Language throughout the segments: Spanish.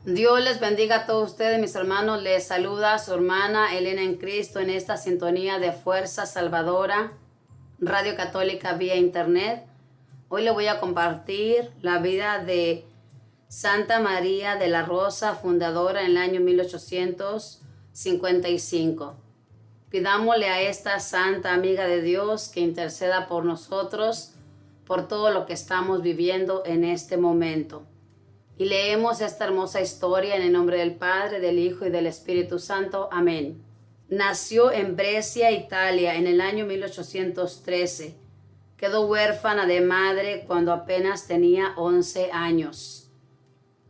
Dios les bendiga a todos ustedes, mis hermanos. Les saluda su hermana Elena en Cristo en esta sintonía de Fuerza Salvadora, Radio Católica vía Internet. Hoy le voy a compartir la vida de Santa María de la Rosa, fundadora en el año 1855. Pidámosle a esta santa amiga de Dios que interceda por nosotros, por todo lo que estamos viviendo en este momento. Y leemos esta hermosa historia en el nombre del Padre, del Hijo y del Espíritu Santo. Amén. Nació en Brescia, Italia, en el año 1813. Quedó huérfana de madre cuando apenas tenía 11 años.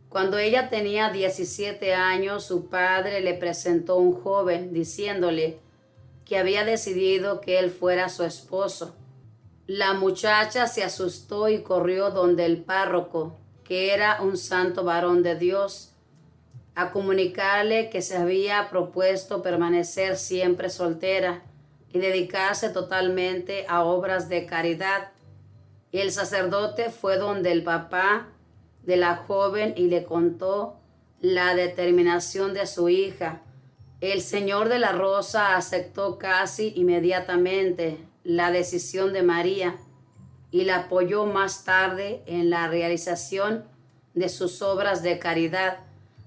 Cuando ella tenía 17 años, su padre le presentó un joven diciéndole que había decidido que él fuera su esposo. La muchacha se asustó y corrió donde el párroco, que era un santo varón de Dios, a comunicarle que se había propuesto permanecer siempre soltera y dedicarse totalmente a obras de caridad. Y el sacerdote fue donde el papá de la joven y le contó la determinación de su hija. El señor de la Rosa aceptó casi inmediatamente la decisión de María y la apoyó más tarde en la realización de sus obras de caridad,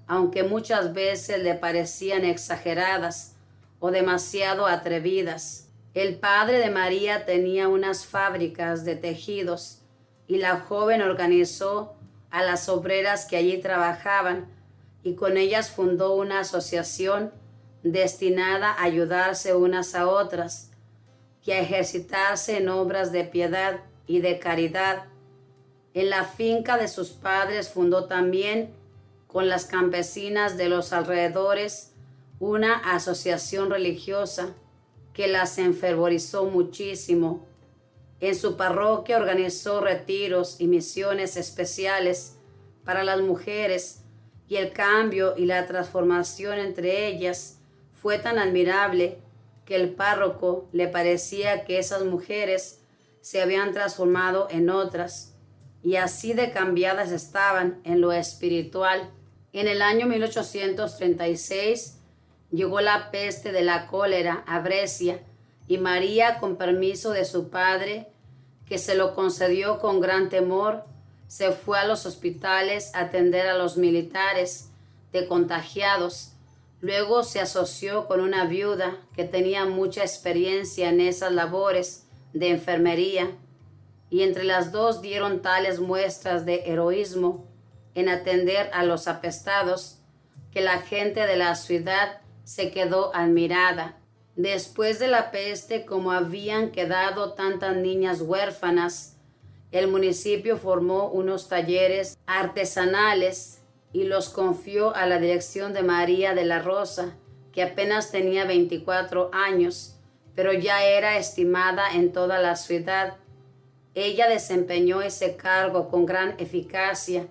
aunque muchas veces le parecían exageradas o demasiado atrevidas. El padre de María tenía unas fábricas de tejidos y la joven organizó a las obreras que allí trabajaban y con ellas fundó una asociación destinada a ayudarse unas a otras y a ejercitarse en obras de piedad y de caridad. En la finca de sus padres fundó también con las campesinas de los alrededores una asociación religiosa que las enfervorizó muchísimo. En su parroquia organizó retiros y misiones especiales para las mujeres y el cambio y la transformación entre ellas fue tan admirable que el párroco le parecía que esas mujeres se habían transformado en otras, y así de cambiadas estaban en lo espiritual. En el año 1836 llegó la peste de la cólera a Brescia, y María, con permiso de su padre, que se lo concedió con gran temor, se fue a los hospitales a atender a los militares de contagiados. Luego se asoció con una viuda que tenía mucha experiencia en esas labores de enfermería, y entre las dos dieron tales muestras de heroísmo en atender a los apestados que la gente de la ciudad se quedó admirada. Después de la peste, como habían quedado tantas niñas huérfanas, el municipio formó unos talleres artesanales y los confió a la dirección de María de la Rosa, que apenas tenía 24 años, pero ya era estimada en toda la ciudad. Ella desempeñó ese cargo con gran eficacia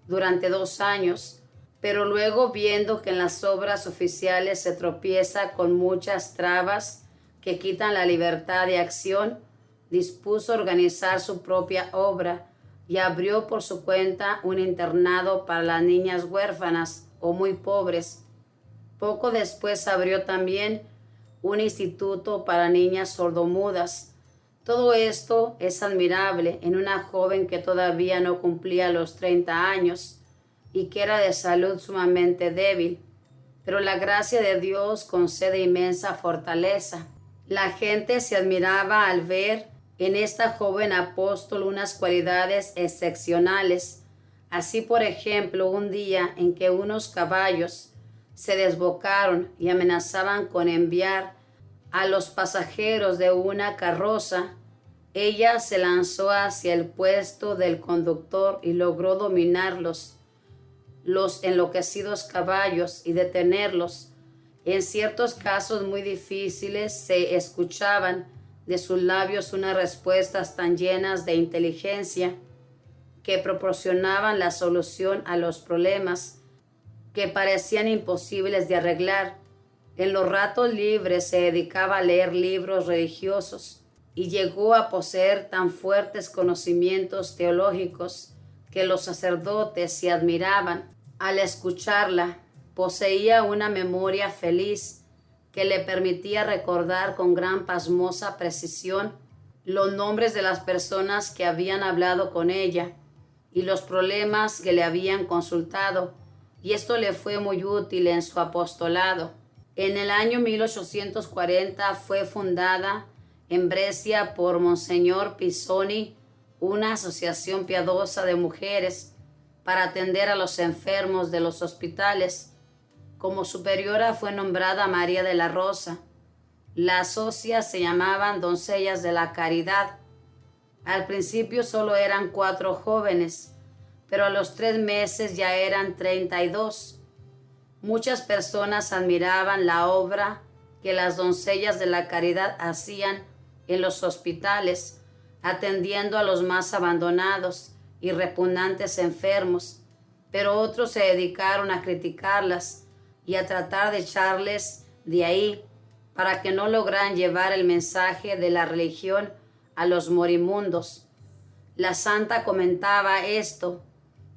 durante 2 años, pero luego, viendo que en las obras oficiales se tropieza con muchas trabas que quitan la libertad de acción, dispuso organizar su propia obra y abrió por su cuenta un internado para las niñas huérfanas o muy pobres. Poco después abrió también un instituto para niñas sordomudas. Todo esto es admirable en una joven que todavía no cumplía los 30 años y que era de salud sumamente débil, pero la gracia de Dios concede inmensa fortaleza. La gente se admiraba al ver en esta joven apóstol unas cualidades excepcionales. Así, por ejemplo, un día en que unos caballos se desbocaron y amenazaban con enviar a los pasajeros de una carroza, ella se lanzó hacia el puesto del conductor y logró dominar los enloquecidos caballos y detenerlos. En ciertos casos muy difíciles se escuchaban de sus labios unas respuestas tan llenas de inteligencia que proporcionaban la solución a los problemas que parecían imposibles de arreglar. En los ratos libres se dedicaba a leer libros religiosos y llegó a poseer tan fuertes conocimientos teológicos que los sacerdotes se admiraban. Al escucharla, poseía una memoria feliz que le permitía recordar con gran pasmosa precisión los nombres de las personas que habían hablado con ella y los problemas que le habían consultado, y esto le fue muy útil en su apostolado. En el año 1840 fue fundada en Brescia por Monseñor Pisoni una asociación piadosa de mujeres para atender a los enfermos de los hospitales. Como superiora fue nombrada María de la Rosa. Las socias se llamaban Doncellas de la Caridad. Al principio solo eran 4 jóvenes, pero a los 3 meses ya eran 32. Muchas personas admiraban la obra que las Doncellas de la Caridad hacían en los hospitales, atendiendo a los más abandonados y repugnantes enfermos, pero otros se dedicaron a criticarlas y a tratar de echarles de ahí para que no lograran llevar el mensaje de la religión a los moribundos. La santa comentaba esto: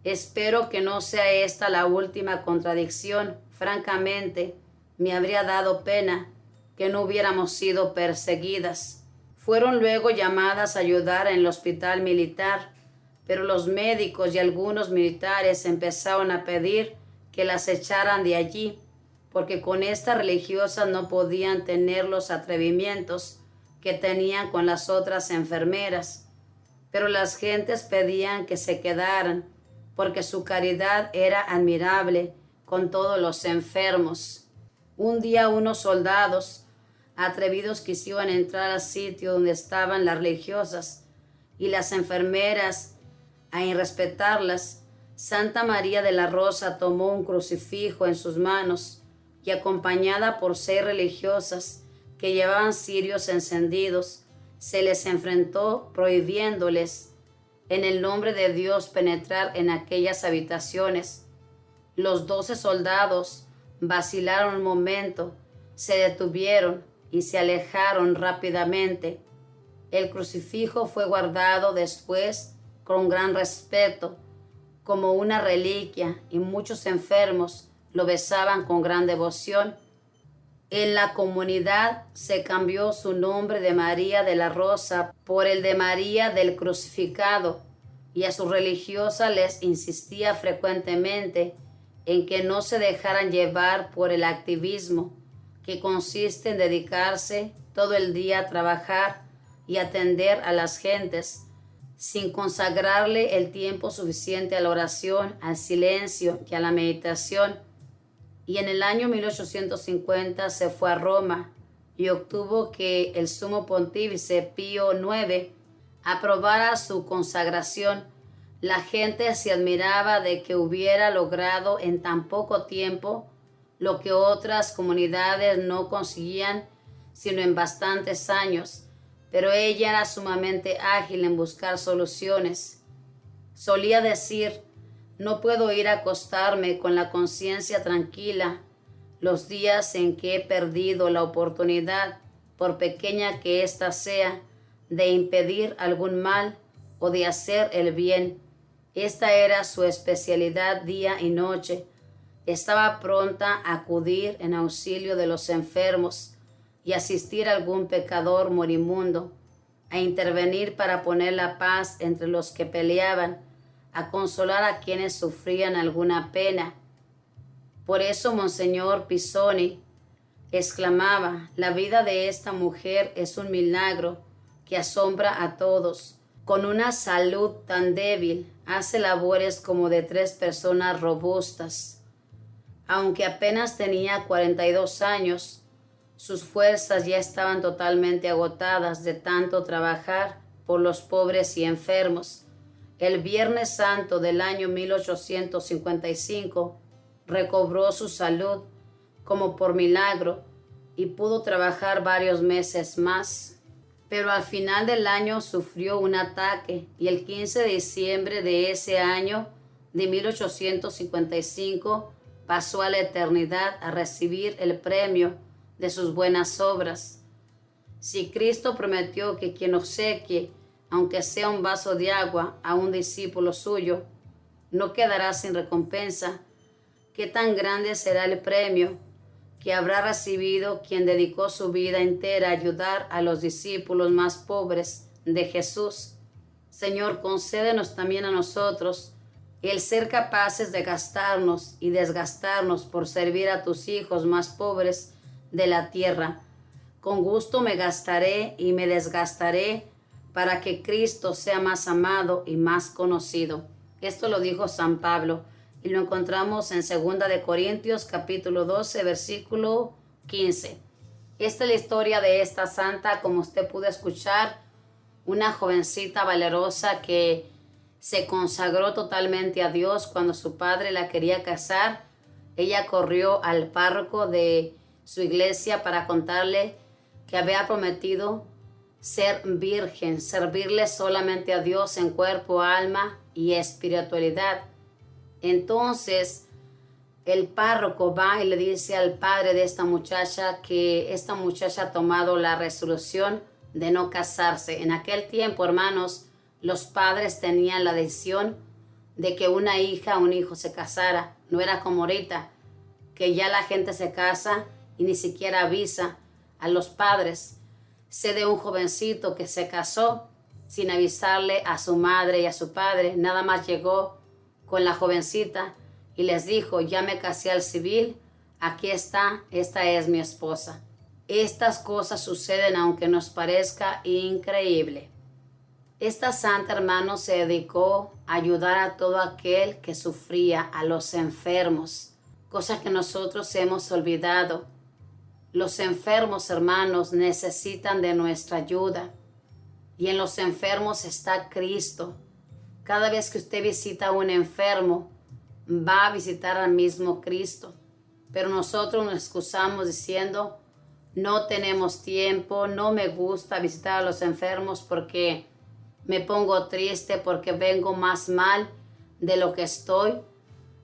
espero que no sea esta la última contradicción. Francamente, me habría dado pena que no hubiéramos sido perseguidas. Fueron luego llamadas a ayudar en el hospital militar, pero los médicos y algunos militares empezaron a pedir que las echaran de allí, porque con estas religiosas no podían tener los atrevimientos que tenían con las otras enfermeras. Pero las gentes pedían que se quedaran, porque su caridad era admirable con todos los enfermos. Un día unos soldados atrevidos quisieron entrar al sitio donde estaban las religiosas, y las enfermeras, a irrespetarlas, Santa María de la Rosa tomó un crucifijo en sus manos y, acompañada por 6 religiosas que llevaban cirios encendidos, se les enfrentó prohibiéndoles en el nombre de Dios penetrar en aquellas habitaciones. Los 12 soldados vacilaron un momento, se detuvieron y se alejaron rápidamente. El crucifijo fue guardado después con gran respeto, como una reliquia, y muchos enfermos lo besaban con gran devoción. En la comunidad se cambió su nombre de María de la Rosa por el de María del Crucificado, y a sus religiosas les insistía frecuentemente en que no se dejaran llevar por el activismo, que consiste en dedicarse todo el día a trabajar y atender a las gentes, sin consagrarle el tiempo suficiente a la oración, al silencio y a la meditación. Y en el año 1850 se fue a Roma y obtuvo que el sumo pontífice Pío IX aprobara su consagración. La gente se admiraba de que hubiera logrado en tan poco tiempo lo que otras comunidades no conseguían sino en bastantes años, pero ella era sumamente ágil en buscar soluciones. Solía decir: no puedo ir a acostarme con la conciencia tranquila los días en que he perdido la oportunidad, por pequeña que ésta sea, de impedir algún mal o de hacer el bien. Esta era su especialidad día y noche. Estaba pronta a acudir en auxilio de los enfermos y asistir a algún pecador moribundo, a intervenir para poner la paz entre los que peleaban, a consolar a quienes sufrían alguna pena. Por eso Monseñor Pisoni exclamaba: la vida de esta mujer es un milagro que asombra a todos. Con una salud tan débil, hace labores como de 3 personas robustas. Aunque apenas tenía 42 años, sus fuerzas ya estaban totalmente agotadas de tanto trabajar por los pobres y enfermos. El Viernes Santo del año 1855 recobró su salud como por milagro y pudo trabajar varios meses más. Pero al final del año sufrió un ataque y el 15 de diciembre de ese año de 1855 pasó a la eternidad a recibir el premio de sus buenas obras. Si Cristo prometió que quien obsequie, aunque sea un vaso de agua, a un discípulo suyo, no quedará sin recompensa, qué tan grande será el premio que habrá recibido quien dedicó su vida entera a ayudar a los discípulos más pobres de Jesús. Señor, concédenos también a nosotros el ser capaces de gastarnos y desgastarnos por servir a tus hijos más pobres de la tierra. Con gusto me gastaré y me desgastaré para que Cristo sea más amado y más conocido. Esto lo dijo San Pablo y lo encontramos en 2 de Corintios capítulo 12 versículo 15. Esta es la historia de esta santa, como usted pudo escuchar, una jovencita valerosa que se consagró totalmente a Dios cuando su padre la quería casar. Ella corrió al párroco de su iglesia para contarle que había prometido ser virgen, servirle solamente a Dios en cuerpo, alma y espiritualidad. Entonces el párroco va y le dice al padre de esta muchacha que esta muchacha ha tomado la resolución de no casarse. En aquel tiempo, hermanos, los padres tenían la decisión de que una hija o un hijo se casara. No era como ahorita, que ya la gente se casa y ni siquiera avisa a los padres. Sé de un jovencito que se casó sin avisarle a su madre y a su padre. Nada más llegó con la jovencita y les dijo: ya me casé al civil, aquí está, esta es mi esposa. Estas cosas suceden aunque nos parezca increíble. Esta santa, hermano, se dedicó a ayudar a todo aquel que sufría, a los enfermos, cosa que nosotros hemos olvidado. Los enfermos, hermanos, necesitan de nuestra ayuda. Y en los enfermos está Cristo. Cada vez que usted visita a un enfermo, va a visitar al mismo Cristo. Pero nosotros nos excusamos diciendo: no tenemos tiempo, no me gusta visitar a los enfermos porque me pongo triste, porque vengo más mal de lo que estoy.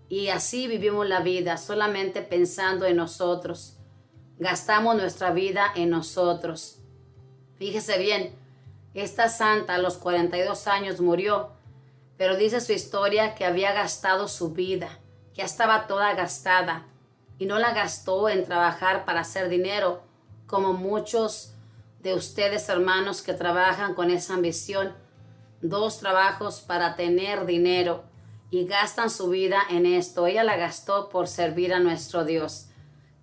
Y así vivimos la vida, solamente pensando en nosotros. Gastamos nuestra vida en nosotros. Fíjese bien, esta santa a los 42 años murió, pero dice su historia que había gastado su vida, ya estaba toda gastada, y no la gastó en trabajar para hacer dinero, como muchos de ustedes, hermanos, que trabajan con esa ambición, 2 trabajos para tener dinero, y gastan su vida en esto. Ella la gastó por servir a nuestro Dios.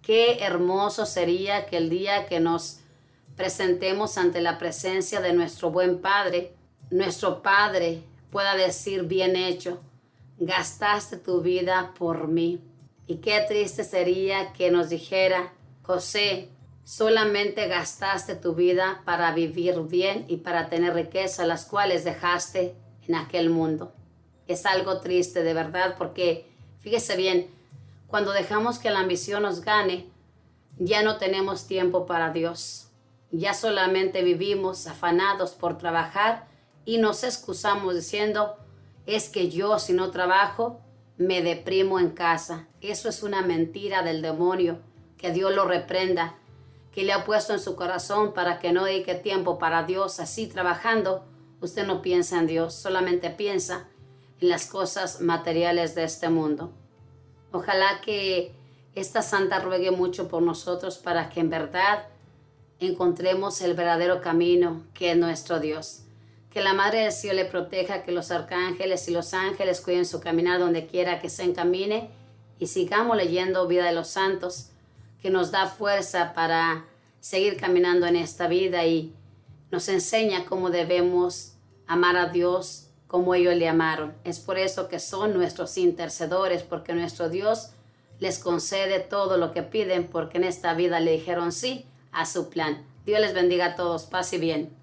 Qué hermoso sería que el día que nos presentemos ante la presencia de nuestro buen Padre, nuestro Padre pueda decir: bien hecho, gastaste tu vida por mí. Y qué triste sería que nos dijera: José, solamente gastaste tu vida para vivir bien y para tener riqueza, las cuales dejaste en aquel mundo. Es algo triste de verdad, porque fíjese bien, cuando dejamos que la ambición nos gane, ya no tenemos tiempo para Dios. Ya solamente vivimos afanados por trabajar y nos excusamos diciendo: es que yo, si no trabajo, me deprimo en casa. Eso es una mentira del demonio. Que Dios lo reprenda, que le ha puesto en su corazón para que no dedique tiempo para Dios. Así trabajando, usted no piensa en Dios, solamente piensa en las cosas materiales de este mundo. Ojalá que esta santa ruegue mucho por nosotros para que en verdad encontremos el verdadero camino, que es nuestro Dios. Que la Madre del Cielo le proteja, que los arcángeles y los ángeles cuiden su caminar donde quiera que se encamine, y sigamos leyendo Vida de los Santos, que nos da fuerza para seguir caminando en esta vida y nos enseña cómo debemos amar a Dios como ellos le amaron. Es por eso que son nuestros intercedores, porque nuestro Dios les concede todo lo que piden, porque en esta vida le dijeron sí a su plan. Dios les bendiga a todos. Paz y bien.